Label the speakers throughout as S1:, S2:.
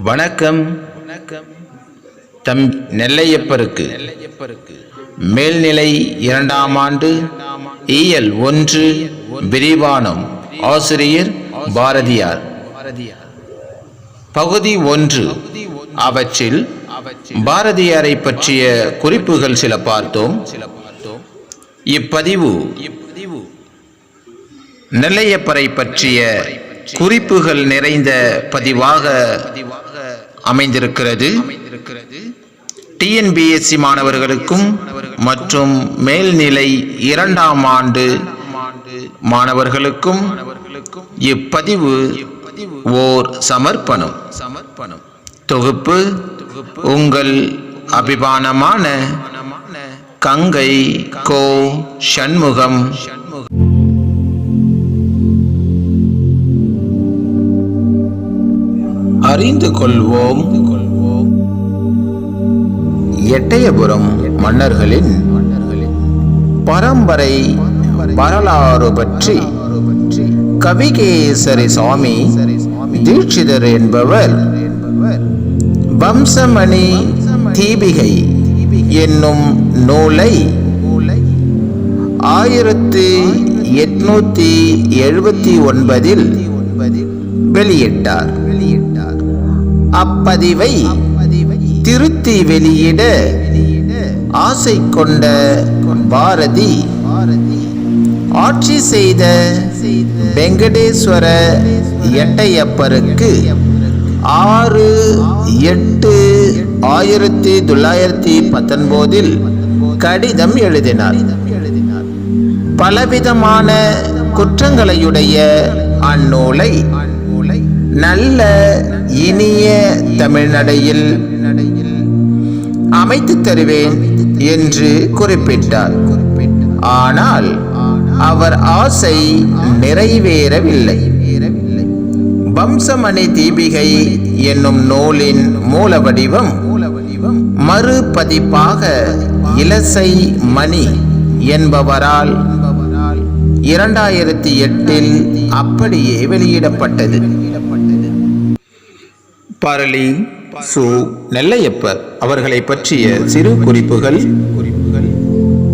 S1: வணக்கம். தம் நெல்லையப்பருக்கு மேல்நிலை 2ஆம் ஆண்டு இயல் 1 விரிவானம். ஆசிரியர் பாரதியார். பகுதி 1. அவற்றில் பாரதியாரை பற்றிய குறிப்புகள் சில பார்த்தோம். இப்பதிவு நெல்லையப்பரை பற்றிய குறிப்புகள் நிறைந்த பதிவாக அமைந்திருக்கிறது. டிஎன்பிஎஸ்சி மாணவர்களுக்கும் மற்றும் மேல்நிலை 2ஆம் ஆண்டு மாணவர்களுக்கும் இப்பதிவு ஓர் சமர்ப்பணம். தொகுப்பு உங்கள் அபிமானமான கங்கை கோ சண்முகம். அறிந்து கொள்வோம். எட்டயபுரம் மன்னர்களின் பரம்பரை வரலாறு பற்றி கவிகேசரி சுவாமி தீட்சிதர் என்பவர் வம்சமணி தீபிகை என்னும் நூலை 1879 வெளியிட்டார். அப்பதிவை திருத்தி வெளியிட ஆசை கொண்ட பாரதி ஆட்சி செய்த வெங்கடேஸ்வர எட்டயப்பருக்கு 6/8/1919 கடிதம் எழுதினார். பலவிதமான குற்றங்களையுடைய அந்நூலை நல்ல இனிய தமிழ்நடையில் அமைத்து தருவேன் என்று குறிப்பிட்டார். ஆனால் அவர் ஆசை நிறைவேறவில்லை. வம்சமணி தீபிகை என்னும் நூலின் மூல வடிவம் மறுபதிப்பாக இலசை மணி என்பவரால் 2008 அப்படியே வெளியிடப்பட்டது. பரளி சு. நெல்லையப்பர் அவர்களை பற்றிய சிறு குறிப்புகள்.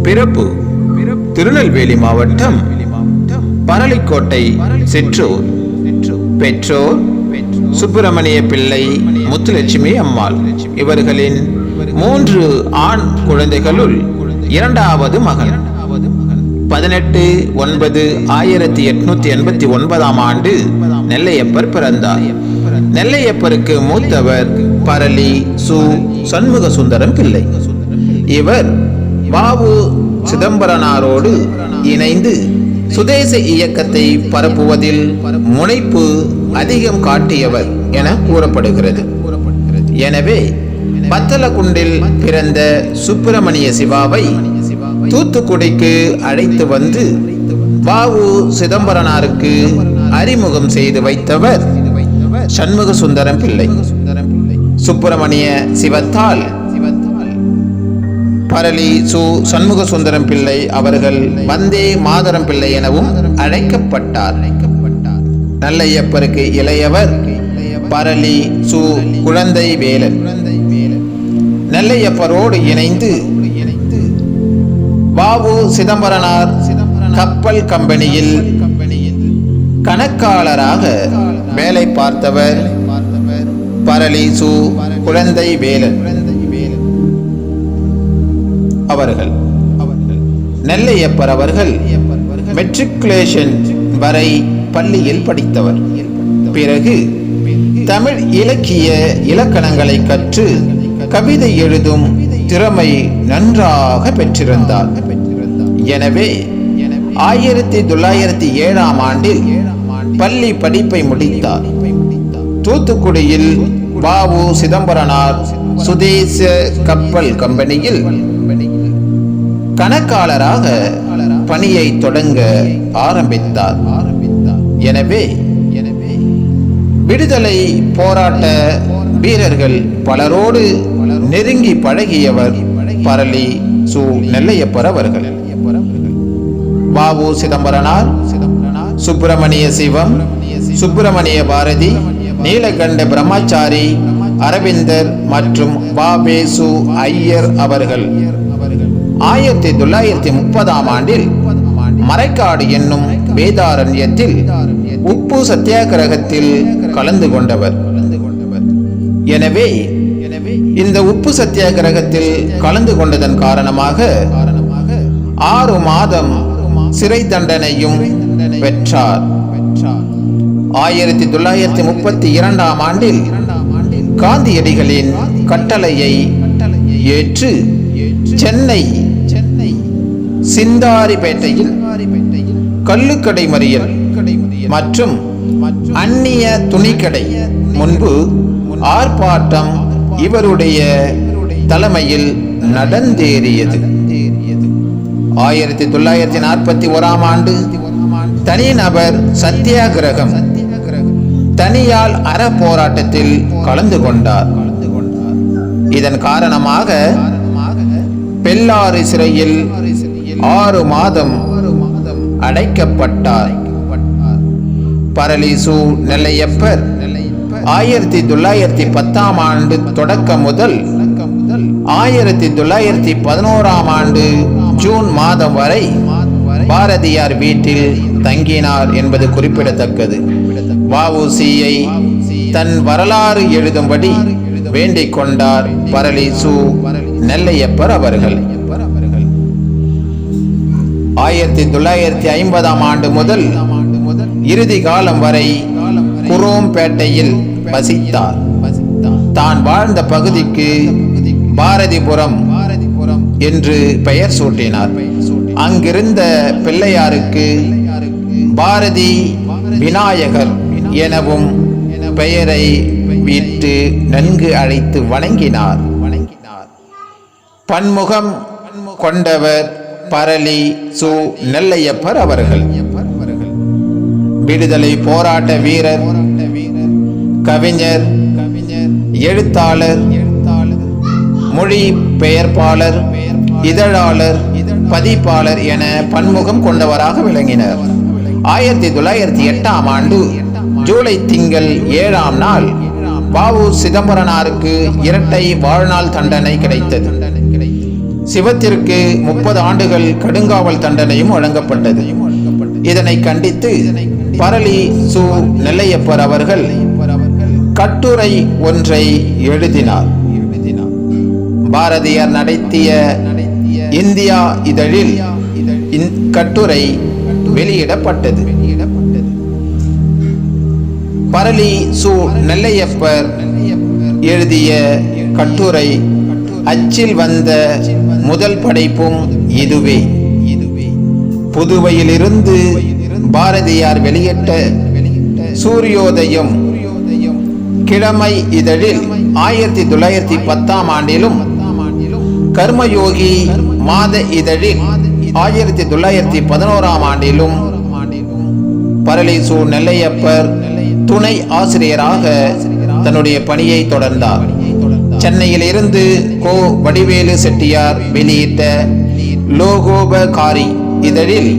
S1: பிறப்பு திருநெல்வேலி மாவட்டம் பரளிக்கோட்டை சிற்றூர். பெற்றோர் சுப்பிரமணிய பிள்ளை, முத்துலட்சுமி அம்மாள். இவர்களின் 3 ஆண் குழந்தைகளுள் 2வது மகன். 18/9/1889 ஆண்டு நெல்லையப்பர் பிறந்தார். நெல்லையப்பருக்கு மூத்தவர் பரளி சு. சண்முக சுந்தரம் பிள்ளை. இவர் வ.உ. சிதம்பரனாரோடு இணைந்து சுதேச இயக்கத்தை பரப்புவதில் முனைப்பு அதிகம் காட்டியவர் என கூறப்படுகிறது. எனவே பத்தலகுண்டில் பிறந்த சுப்பிரமணிய சிவாவை தூத்துக்குடிக்கு அழைத்து வந்து வ.உ. சிதம்பரனாருக்கு அறிமுகம் செய்து வைத்தவர் சண்முக சுந்தரம் பிள்ளை. சுப்பிரமணிய சிவத்தால் பரளி சு. சண்முக சுந்தரம் பிள்ளை அவர்கள் வந்தே மாதரம் பிள்ளை எனவும் அழைக்கப்பட்டார். நெல்லையப்பருக்கு இளையவர் பரளி சு. குழந்தை வேலன். நெல்லையப்பரோடு இணைந்து வ.உ. சிதம்பரனார் கப்பல் கம்பெனியில் கணக்காளராக வேலை பார்த்தவர் பரளி சு. குழந்தை வேலன் அவர்கள். நெல்லையப்பர் அவர்கள் மெட்ரிகுலேஷன் வரை பள்ளியில் படித்தவர். பிறகு தமிழ் இலக்கிய இலக்கணங்களை கற்று கவிதை எழுதும் திறமை நன்றாக பெற்றிருந்தார். எனவே 1907ஆம் ஆண்டில் பள்ளி படிப்பை முடித்தார். தூத்துக்குடியில் வ.உ. சிதம்பரனார் சுதேச கப்பல் கம்பெனியில் கணக்காளராக பணியை தொடங்க ஆரம்பித்தார். எனவே விடுதலை போராட்ட வீரர்கள் பலரோடு நெருங்கி பழகியவர் பரளி சு. நெல்லையப்பர் அவர்கள். வ.உ. சிதம்பரனார், சுப்பிரமணிய சிவம், சுப்பிரமணிய பாரதி, நீலகண்ட பிரம்மச்சாரி அரவிந்தர் மற்றும் வ.வே.சு. ஐயர் அவர்கள் 1930ஆம் ஆண்டில் மறைக்காடு என்னும் வேதாரண்யத்தில் உப்பு சத்தியாகிரகத்தில் கலந்து கொண்டவர். எனவே இந்த உப்பு சத்தியாகிரகத்தில் கலந்து கொண்டதன் காரணமாக 6 மாதம் சிறை தண்டனையும் பெற்றார். 1932ஆம் ஆண்டில் காந்தியடிகளின் கட்டளையை ஏற்று சென்னை சிந்தாரிப்பேட்டையில் கள்ளுக்கடை மறியல் மற்றும் அந்நிய துணிக்கடை முன்பு ஆர்ப்பாட்டம் இவருடைய தலைமையில் நடந்தேறியது. 1941ஆம் ஆண்டு தனிநபர் சத்தியாகிரகம் தனியால் அற போராட்டத்தில் கலந்து கொண்டார். இதன் காரணமாக பெல்லாரி சிறையில் 6 மாதம் அடைக்கப்பட்டார். பரளிசு நெல்லையப்பர் 1910ஆம் ஆண்டு தொடக்கம் முதல் 1911ஆம் ஆண்டு ஜூன் மாதம் வரை பாரதியார் வீட்டில் தங்கினார் என்பது குறிப்பிடத்தக்கது. வ.உ.சி.யை தன் வரலாறு எழுதும்படி வேண்டிக் கொண்டார் பரளிசு நெல்லையப்பர் அவர்கள். 1950ஆம் ஆண்டு முதல் இறுதி காலம் வரை குரோம்பேட்டையில் வசித்தார். தான் வாழ்ந்த பகுதிக்கு பாரதிபுரம் என்று பெயர் சூட்டினார். அங்கிருந்த பிள்ளையாருக்கு பாரதி விநாயகர் எனவும் பெயரை விட்டு நன்கு அழைத்து வணங்கினார். பன்முகம் கொண்டவர் பரளிசு நெல்லையப்பர் அவர்கள். விடுதலை போராட்ட வீரர், கவிஞர், எழுத்தாளர், மொழி பெயர்ப்பாளர், இதழாளர், பதிப்பாளர் என பன்முகம் கொண்டவராக விளங்கினார். 1908ஆம் ஆண்டு ஜூலை திங்கள் 7ஆம் நாள் வ.உ. சிதம்பரனாருக்கு இரட்டை வாழ்நாள் தண்டனை கிடைத்தது. சிவத்திற்கு 30 ஆண்டுகள் கடுங்காவல் தண்டனையும் வழங்கப்பட்டது. இதனை கண்டித்து பரளிசு நெல்லையப்பர் அவர்கள் கட்டுரை ஒன்றை எழுதினார். பாரதியார் நடத்திய இந்தியா இதழில் கட்டுரை வெளியிடப்பட்டது. பரளிசு நெல்லையப்பர் எழுதிய கட்டுரை அச்சில் வந்த முதல் படைப்பும் இதுவே. புதுவையிலிருந்து பாரதியார் வெளியிட்ட சூரியோதயம் கிழமை இதழில் 1910ஆம் ஆண்டிலும், கர்மயோகி மாத இதழில் 1911ஆம் ஆண்டிலும் பரளிசு நெல்லையப்பர் துணை ஆசிரியராக தன்னுடைய பணியை தொடர்ந்தார். சென்னையில் இருந்து கோ. வடிவேலு செட்டியார் வெளியிட்ட லோகோபகாரி இதழில்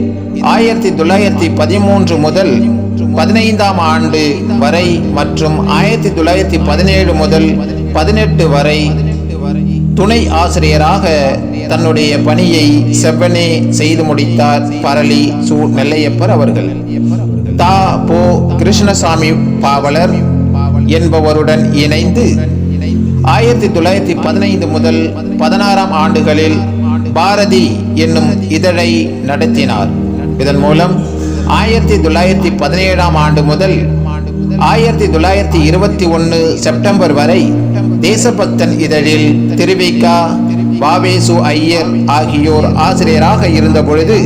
S1: 1913 முதல் 15ஆம் ஆண்டு வரை மற்றும் 1917 முதல் 18 வரை துணை ஆசிரியராக தன்னுடைய பணியை செவ்வனே செய்து முடித்தார் பரளிசு நெல்லையப்பர் அவர்கள். தா. போ. கிருஷ்ணசாமி பாவலர் என்பவருடன் இணைந்து 1915 முதல் 16ஆம் ஆண்டுகளில் பாரதி என்னும் இதழை நடத்தினார். இதன் மூலம் 1917ஆம் ஆண்டு முதல் 1921 செப்டம்பர் வரை தேசபக்தன் இதழில் திருவிகா, வ.வே.சு. ஐயர் ஆகியோர் ஆசிரியராக இருந்த பொழுது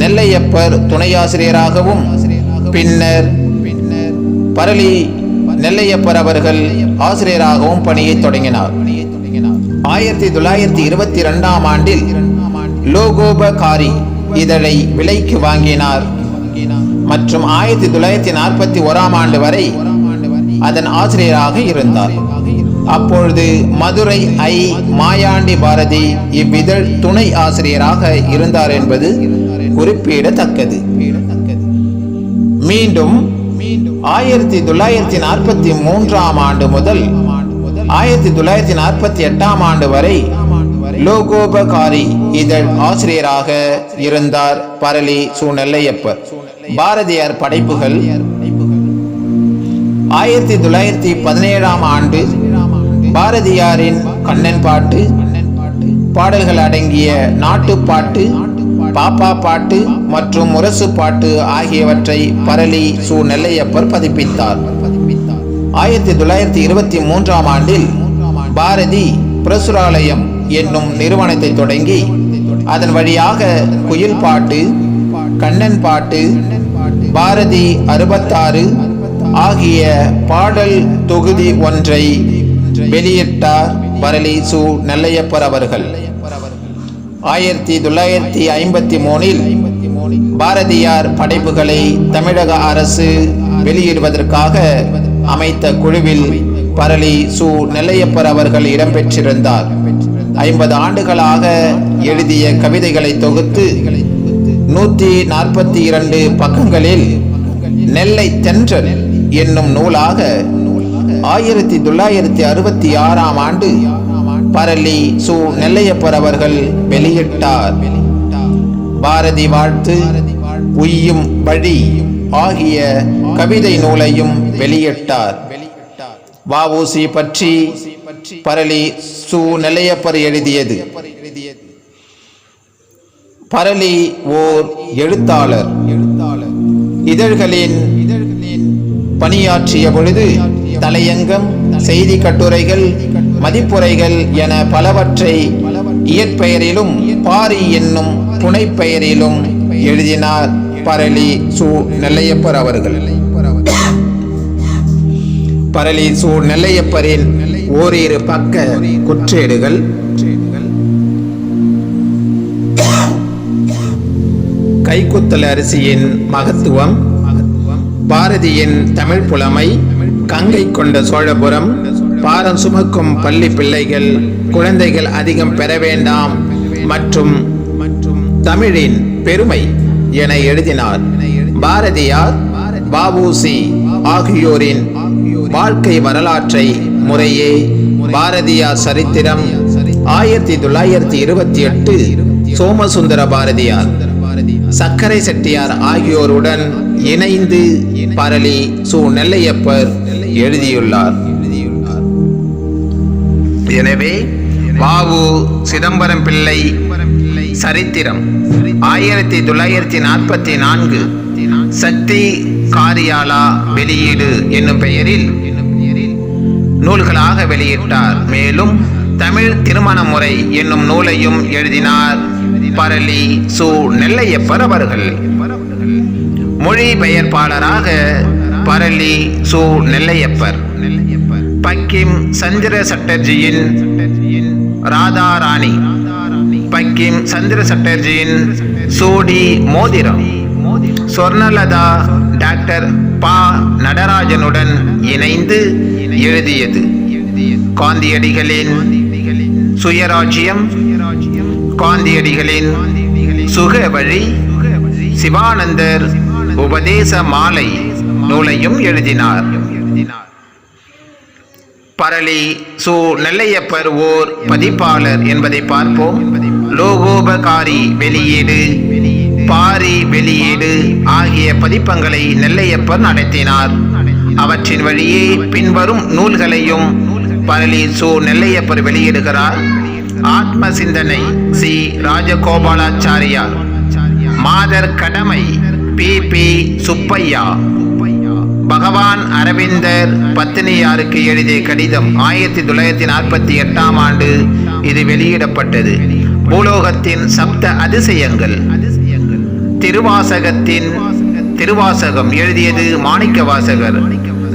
S1: நெல்லையப்பர் துணை ஆசிரியராகவும், பின்னர் பரளி நெல்லையப்பர் அவர்கள் ஆசிரியராகவும் பணியை தொடங்கினார். 1922ஆம் ஆண்டில் லோகோபகாரி இதழை விலைக்கு வாங்கினார் மற்றும் 1941ஆம் ஆண்டு வரை அதன் ஆசிரியராக இருந்தார். அப்பொழுது மதுரை ஐ. மாயாண்டி பாரதி இவ்விதழ் துணை ஆசிரியராக இருந்தார் என்பது குறிப்பிடத்தக்கது. மீண்டும் 1943ஆம் ஆண்டு முதல் 1948ஆம் ஆண்டு வரை லோகோபகாரி இதழ் ஆசிரியராக இருந்தார் பரளி சு. நெல்லையப்பர். பாரதியார் படைப்புகள் 1917ஆம் ஆண்டு பாரதியாரின் கண்ணன் பாட்டு பாடல்கள் அடங்கிய நாட்டுப்பாட்டு, பாப்பா பாட்டு மற்றும் முரசு பாட்டு ஆகியவற்றை பரளி சு. நெல்லையப்பர் பதிப்பித்தார். 1923ஆம் ஆண்டில் பாரதி பிரசுராலயம் என்னும் நிறுவனத்தை தொடங்கி அதன் வழியாக குயில் பாட்டு, கண்ணன் பாட்டு, பாரதி 66 ஆகிய பாடல் தொகுதி ஒன்றை வெளியிட்டார் பரளி சு. நெல்லையப்பர் அவர்கள். 1953இல் பாரதியார் படைப்புகளை தமிழக அரசு வெளியிடுவதற்காக அமைத்த குழுவில் பரளி சு. நெல்லையப்பர் அவர்கள் இடம்பெற்றிருந்தார். 50 ஆண்டுகளாக எழுதிய கவிதைகளை தொகுத்து 142 பக்கங்களில் நெல்லை தென்றல் என்னும் நூலாக 1966ஆம் ஆண்டு பரளி சு. நெல்லையப்பர் அவர்கள் வெளியிட்டார். பாரதி வாழ்த்து, உய்யும் வழி ஆகிய கவிதை நூலையும் வெளியிட்டார். வ.உ.சி. பற்றி பரளி சு. நெல்லையப்பர் எழுதியது. பரளி ஓர் எழுத்தாளர். இதழ்களின் பணியாற்றிய பொழுது தலையங்கம், செய்தி கட்டுரைகள், மதிப்புரைகள் என பலவற்றை இயற்பெயரிலும் பாரி என்னும் புனைப்பெயரிலும் எழுதினார் பரளி சு. நெல்லையப்பர் அவர்கள். பரளி சு. நெல்லையப்பரின் ஓரிரு பக்க குற்றேடுகள் கைக்குத்தல் அரிசியின் மகத்துவம், பாரதியின் தமிழ் புலமை, கங்கை கொண்ட சோழபுரம், பாரம் சுமக்கும் பள்ளி பிள்ளைகள் குழந்தைகள் அதிகம் பெற வேண்டாம் மற்றும் தமிழின் பெருமை என எழுதினார். பாரதியார், வ.உ.சி. ஆகியோரின் வாழ்க்கை வரலாற்றை முறையே பாரதியார் சரித்திரம், 1928 சோமசுந்தர பாரதியார், சக்கரை செட்டியார் ஆகியோருடன் இணைந்து பரளி சு. நெல்லையப்பர் எழுதியுள்ளார். எனவே வ.உ. சிதம்பரம் பிள்ளை சரித்திரம் 1944 சக்தி காரியாலா வெளியீடு என்னும் பெயரில் நூல்களாக வெளியிட்டார். மேலும் தமிழ் திருமண முறை என்னும் நூலையும் எழுதினார் பரளி சு. நெல்லையப்பர் அவர்கள். மொழிபெயர்ப்பாளராக பரளி சு. நெல்லையப்பர் பக்கிம் சந்திர சட்டர்ஜியின் ராதா ராணி, பக்கிம் சந்திர சட்டர்ஜியின் சோடி மோதிரம், சொர்ணலதா டாக்டர் ப. நடராஜனுடன் இணைந்து எழுதியது. காந்தியடிகளின் சுயராஜ்யம், காந்தியடிகளின் சுக வழி, சிவானந்தர் உபதேச மாலை நூலையும் எழுதினார். பரளி சு. நெல்லையப்பர் ஓர் பதிப்பாளர் என்பதை பார்ப்போம். லோகோபகாரி வெளியீடு, பாரி வெளியீடு ஆகிய பதிப்பங்களை நெல்லையப்பர் நடத்தினார். அவற்றின் வழியே பின்வரும் நூல்களையும் பரளி சு. நெல்லையப்பர் வெளியிடுகிறார். ஆத்ம சிந்தனை சி. ராஜகோபாலாச்சாரியார், மாதர் கடமை பி. சுப்பையா, பகவான் அரவிந்தர் பத்தினியாருக்கு எழுதிய கடிதம் 1948ஆம் ஆண்டு இது வெளியிடப்பட்டது. பூலோகத்தின் சப்த அதிசயங்கள், திருவாசகம் எழுதியது மாணிக்க வாசகர்.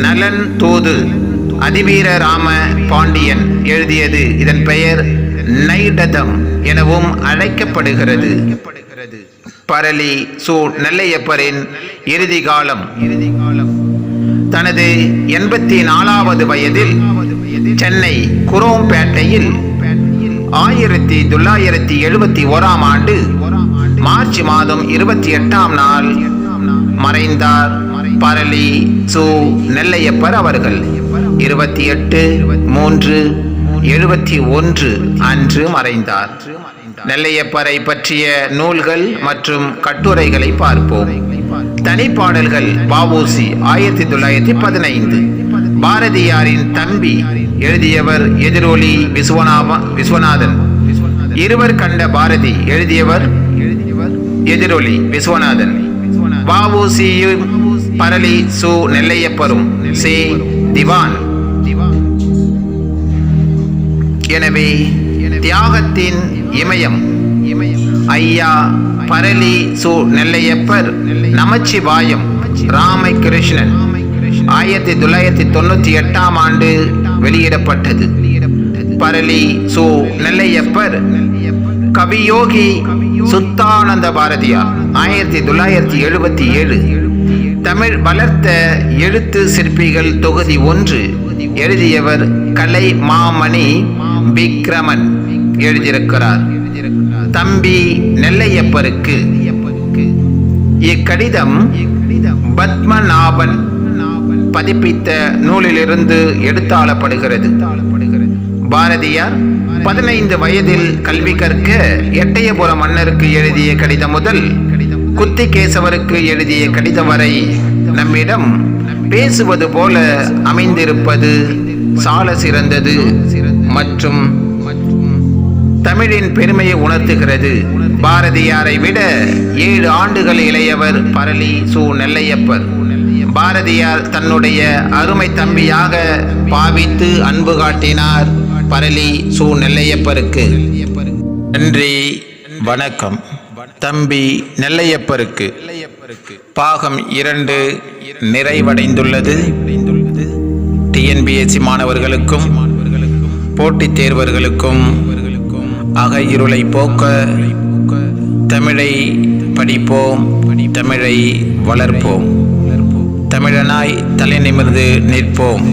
S1: நலன் தூது அதிவீர ராம பாண்டியன் எழுதியது. இதன் பெயர் நைடதம் எனவும் அழைக்கப்படுகிறது. பரளி சு. நெல்லையப்பரின் இறுதி காலம். தனது 84வது வயதில் சென்னை குரோம்பேட்டையில் 1971ஆம் ஆண்டு மார்ச் மாதம் 28ஆம் நாள் மறைந்தார் பரளி சு. நெல்லையப்பர் அவர்கள். 28/3/71 அன்று மறைந்தார். நெல்லையப்பரை பற்றிய நூல்கள் மற்றும் கட்டுரைகளை பார்ப்போம். தனிப்பாடல்கள் வ.உ.சி. 1915. பாரதியாரின் தம்பி. எழுதியவர் எதிரொலி விஸ்வநாதன். இருவர் கண்ட பாரதி. எழுதியவர் எதிரொலி விஸ்வநாதன். வ.உ.சி.யும் பரளி சு. நெல்லையப்பரும் சே. திவான். எனவே தியாகத்தின் இமயம் ஐயா பரளி சு. நெல்லையப்பர் நமச்சிவாயம் ராமகிருஷ்ணன் 1998ஆம் ஆண்டு வெளியிடப்பட்டது. பரளி சு. நெல்லையப்பர் கவியோகி சுத்தானந்த பாரதியார் 1977. தமிழ் வளர்த்த எழுத்து சிற்பிகள் தொகுதி 1. எழுதியவர் கலை மாமணி விக்ரமன் எழுதியிருக்கிறார். தம்பி நெல்லையப்பருக்கு இக்கடிதம் பத்மநாபன் பதிப்பித்த நூலிலிருந்து எடுத்தாளப்படுகிறது. பாரதியார் 15 வயதில் கல்வி கற்க எட்டயபுர மன்னருக்கு எழுதிய கடிதம் முதல் குத்திகேசவருக்கு எழுதிய கடிதம் வரை நம்மிடம் பேசுவது போல அமைந்திருப்பது சால சிறந்தது மற்றும் தமிழின் பெருமையை உணர்த்துகிறது. பாரதியாரை விட 7 ஆண்டுகள் இளையவர் பரளி சு. நெல்லையப்பர். பாரதியார் தன்னுடைய அருமை தம்பியாக பாவித்து அன்பு காட்டினார் பரளி சு. நெல்லையப்பருக்கு. நன்றி, வணக்கம். தம்பி நெல்லையப்பருக்கு பாகம் 2 நிறைவடைந்துள்ளது. TNPSC மாணவர்களுக்கும் போட்டித் தேர்வர்களுக்கும் அகையிருளை போக்க தமிழை படிப்போம், தமிழை வளர்ப்போம், தமிழனாய் தலை நிமிர்ந்து நிற்போம்.